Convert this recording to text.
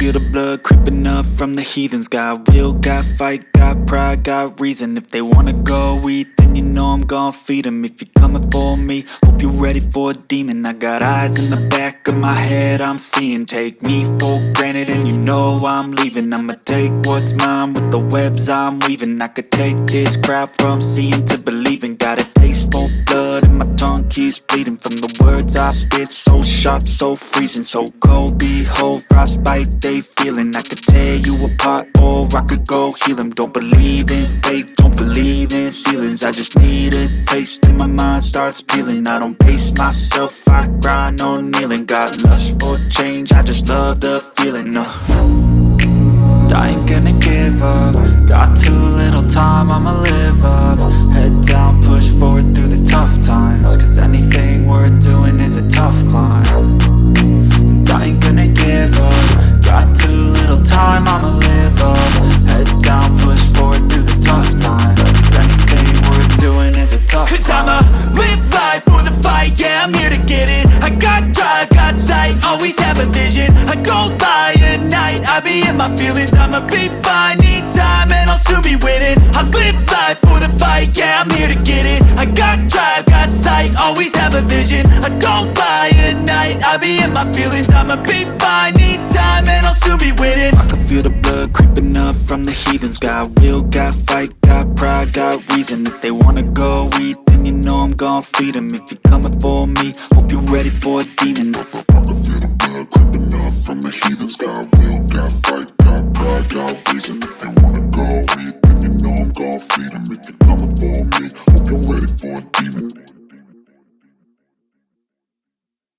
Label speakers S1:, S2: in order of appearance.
S1: feel the blood creeping up from the heathens. Got will, got fight, got pride, got reason. If they wanna go eat, then you know I'm gon' feed them. If you're coming for me, hope you're ready for a demon. I got eyes in the back of my head, I'm seeing. Take me for granted and you know I'm leaving. I'ma take what's mine with the webs I'm weaving. I could take this crowd from seeing to believing. Got a taste for blood and my tongue keeps bleeding from the words I spit. So sharp, so freezing, so cold. Behold, frostbite they feeling. I could tear you apart or I could go heal them. Don't believe in fate, don't believe in ceilings. I just need a taste and my mind starts peeling. I don't pace myself, I grind on kneeling. Got lust for change, I just love the feeling. I ain't gonna give up. Got too little time, I'ma live up. Head down, push forward through the tough times. Cause anything worth doing is a tough climb. And I ain't gonna give up. Got too little time, I'ma live up. Head down, push forward through the tough times. Cause anything worth doing is a tough climb. Cause I'ma live life for the fight, yeah, I'm here to get it. I got drive, got sight, always have a vision. I don't lie at night, I be in my feelings. I'ma be fine, need time, and I'll soon be winning. I live life for the fight, yeah, I'm here to get it. I got drive, got sight, always have a vision. I don't lie at night, I be in my feelings. I'ma be fine, need time, and I'll soon be winning. I can feel the blood creeping up from the heathens. Got will, got fight, got pride, got reason. If they wanna go eat, then you know I'm gon' feed them. If you're coming for me, hope you're ready for a demon. I can feel the blood creeping up from the heathens. Got will, got fight, got pride, got reason. If they wanna go eat, then you know I'm gon' feed them. If you're coming for me, hope you're ready for a demon.